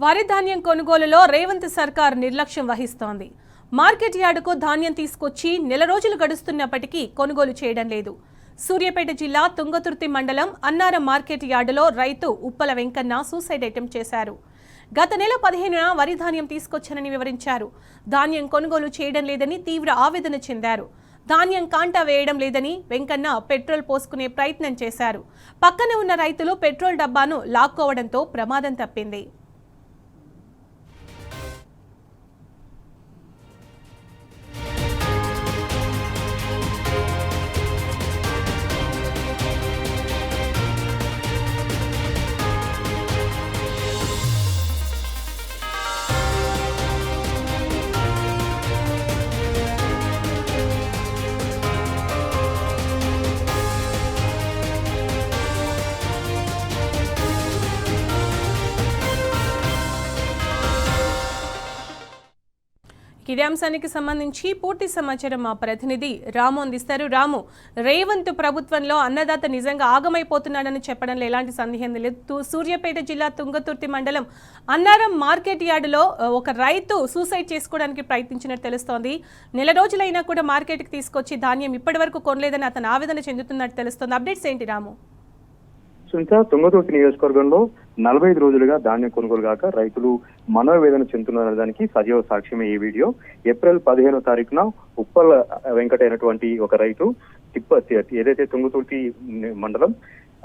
వరి ధాన్యం కొనుగోలులో రేవంత్ సర్కార్ నిర్లక్ష్యం వహిస్తోంది. మార్కెట్ యార్డుకు ధాన్యం తీసుకొచ్చి నెల రోజులు గడుస్తున్నప్పటికీ కొనుగోలు చేయడం లేదు. సూర్యాపేట జిల్లా తుంగతుర్తి మండలం అన్నారం మార్కెట్ యార్డులో రైతు ఉప్పల వెంకన్న సూసైడ్ అటెంప్ట్ చేశారు. గత నెల 15న వరి ధాన్యం తీసుకొచ్చానని వివరించారు. ధాన్యం కొనుగోలు చేయడం లేదని తీవ్ర ఆవేదన చెందారు. ధాన్యం కాంటా వేయడం లేదని వెంకన్న పెట్రోల్ పోసుకునే ప్రయత్నం చేశారు. పక్కన ఉన్న రైతులు పెట్రోల్ డబ్బాను లాక్కోవడంతో ప్రమాదం తప్పింది. ఇదే అంశానికి సంబంధించి పూర్తి సమాచారం మా ప్రతినిధి రాము అందిస్తారు. రాము, రేవంత్ ప్రభుత్వంలో అన్నదాత నిజంగా ఆగమైపోతున్నాడని చెప్పడంలో ఎలాంటి సందేహం లేదు. సూర్యాపేట జిల్లా తుంగతుర్తి మండలం అన్నారం మార్కెట్ యార్డులో ఒక రైతు సూసైడ్ చేసుకోవడానికి ప్రయత్నించినట్టు తెలుస్తోంది. నెల రోజులైనా కూడా మార్కెట్కి తీసుకొచ్చి ధాన్యం ఇప్పటి వరకు కొనలేదని అతను ఆవేదన చెందుతున్నట్టు తెలుస్తోంది. అప్డేట్స్ ఏంటి రాము? సునీత, తుంగతుర్తి నియోజకవర్గంలో 45 రోజులుగా ధాన్యం కొనుగోలు కాక రైతులు మనోవేదన చెందుతున్న దానికి సజీవ సాక్ష్యమే ఈ వీడియో. ఏప్రిల్ 15వ తారీఖున ఉప్పల వెంకటైనటువంటి ఒక రైతు ఏదైతే తుంగతుర్తి మండలం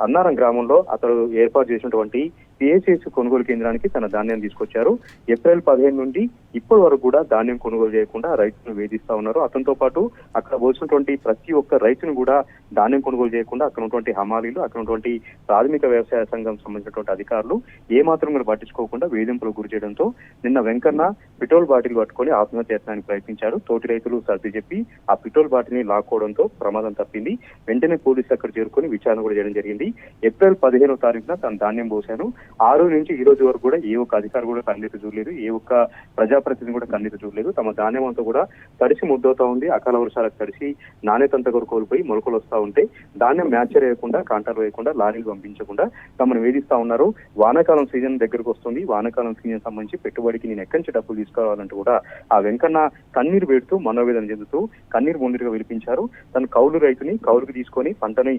అన్నారం గ్రామంలో అతడు ఏర్పాటు చేసినటువంటి పిఎస్ఎస్ కొనుగోలు కేంద్రానికి తన ధాన్యం తీసుకొచ్చారు. ఏప్రిల్ 15 నుండి ఇప్పటి వరకు కూడా ధాన్యం కొనుగోలు చేయకుండా రైతులను వేధిస్తా ఉన్నారు. అతనితో పాటు అక్కడ పోసినటువంటి ప్రతి ఒక్క రైతును కూడా ధాన్యం కొనుగోలు చేయకుండా అక్కడ ఉన్నటువంటి హమాలీలు, అక్కడ ఉన్నటువంటి ప్రాథమిక వ్యవసాయ సంఘం సంబంధించినటువంటి అధికారులు ఏమాత్రం కూడా పట్టించుకోకుండా వేధింపులకు గురి చేయడంతో నిన్న వెంకన్న పెట్రోల్ బాటిల్ పట్టుకొని ఆత్మహత్య యత్నానికి ప్రయత్నించారు. తోటి రైతులు సర్ది చెప్పి ఆ పెట్రోల్ బాటిల్ ని లాక్కోవడంతో ప్రమాదం తప్పింది. వెంటనే పోలీసులు అక్కడ చేరుకొని విచారణ కూడా చేయడం జరిగింది. ఏప్రిల్ 15వ తారీఖున తన ధాన్యం పోశాను. ఆ రోజు నుంచి ఈ రోజు వరకు కూడా ఏ ఒక్క అధికారి కూడా కన్నీరు చూడలేదు, ఏ ఒక్క ప్రజాప్రతినిధి కూడా కన్నీరు చూడలేదు. తమ ధాన్యం అంతా కూడా తడిసి ముద్దవుతా ఉంది. అకాల వర్షాలకు తడిసి నాణ్యతంతా కూడా కోల్పోయి మొలకలు వస్తా ఉంటే ధాన్యం మ్యాచర్ వేయకుండా, కాంటాలు వేయకుండా, లారీలు పంపించకుండా తమను వేధిస్తా ఉన్నారు. వానాకాలం సీజన్ దగ్గరకు వస్తుంది. వానాకాలం సీజన్ సంబంధించి పెట్టుబడికి నేను ఎక్కడి నుంచి డబ్బులు తీసుకురావాలంటూ కూడా ఆ వెంకన్న కన్నీరు పెడుతూ మనోవేదన చెందుతూ కన్నీరు ముందుగా విలిపించారు. తను కౌలు రైతుని కౌలుకు తీసుకొని పంటని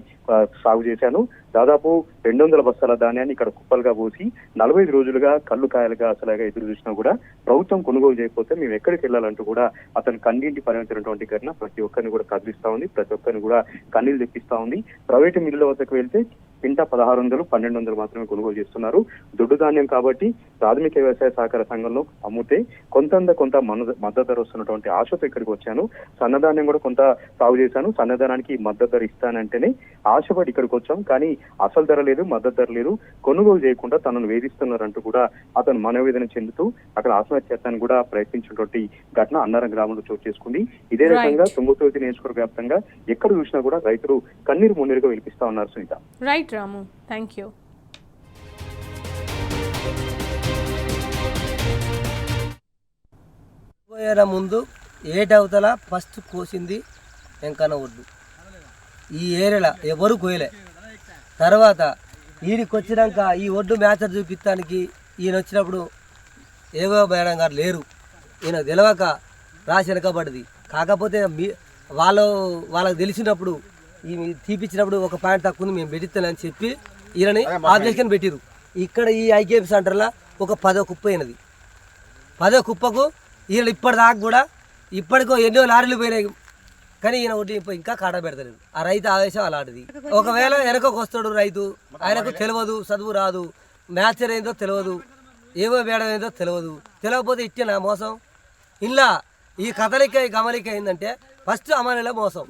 సాగు చేశాను. దాదాపు 200 బస్తాల ధాన్యాన్ని ఇక్కడ కుప్పలుగా పోసి 45 రోజులుగా కళ్ళు కాయలుగా అసలుగా ఎదురు చూసినా కూడా ప్రభుత్వం కొనుగోలు చేయకపోతే మేము ఎక్కడికి వెళ్ళాలంటూ కూడా అతను కన్నీటి పరిమితినటువంటి ఘటన ప్రతి ఒక్కరిని కూడా కదిలిస్తా ఉంది. ప్రతి ఒక్కరిని కూడా కన్నీళ్ళు తెప్పిస్తా ఉంది. ప్రైవేటు మిల్లుల వద్దకు వెళ్తే పింట 1600, 1200 మాత్రమే కొనుగోలు చేస్తున్నారు. దొడ్డు ధాన్యం కాబట్టి ప్రాథమిక వ్యవసాయ సహకార సంఘంలో అమ్ముతే కొంత మద్దతు ధర వస్తున్నటువంటి ఆశతో ఇక్కడికి వచ్చాను. సన్నధాన్యం కూడా కొంత సాగు చేశాను. సన్నధానానికి మద్దతు ధర ఇస్తానంటేనే ఆశపడి ఇక్కడికి వచ్చాం. కానీ అసలు ధర లేదు, మద్దతు ధర లేదు, కొనుగోలు చేయకుండా తనను వేధిస్తున్నారంటూ కూడా అతను మనోవేదన చెందుతూ అక్కడ ఆత్మహత్యత్నాన్ని కూడా ప్రయత్నించినటువంటి ఘటన అన్నారం గ్రామంలో చోటు చేసుకుంది. ఇదే రకంగా తుంగతుర్తి నియోజకవర్గ వ్యాప్తంగా ఎక్కడ చూసినా కూడా రైతులు కన్నీరు మున్నీరుగా విలిపిస్తా ఉన్నారు. Sunitha, right Ramu, thank you. ముందు ఏటవతల ఫస్ట్ కోసింది వెంకన్న ఒడ్డు. ఈ ఏరియాలో ఎవరు కోయలే. తర్వాత ఈడికి వచ్చినాక ఈ ఒడ్డు మ్యాచర్ చూపించడానికి ఈయన వచ్చినప్పుడు ఏవో మేడం గారు లేరు. ఈయన తెలవక రాసి వెనకబడ్డది. కాకపోతే వాళ్ళకి తెలిసినప్పుడు ఈ తీపిచ్చినప్పుడు ఒక పాయింట్ తక్కువ ఉంది, మేము పెట్టిస్తానని చెప్పి ఈయనని ఆబ్జెక్షన్ పెట్టిరు. ఇక్కడ ఈ ఐకేపీ సెంటర్లో ఒక 10 కుప్ప అయినది. 10 కుప్పకు ఈయన ఇప్పటిదాకా కూడా ఇప్పటికో ఎన్నో లారీలు పోయినాయి. కానీ ఈయన ఒకటి ఇంకా కాట పెడతలేదు. ఆ రైతు ఆవేశం అలాంటిది. ఒకవేళ వెనకకు వస్తాడు రైతు, ఆయనకు తెలియదు, చదువు రాదు, మ్యాచర్ ఏందో తెలియదు, ఏవో వేయడం ఏందో తెలియకపోతే ఇచ్చేనా మోసం. ఇలా ఈ కదలిక గమనిక ఏంటంటే ఫస్ట్ అమలులో మోసం.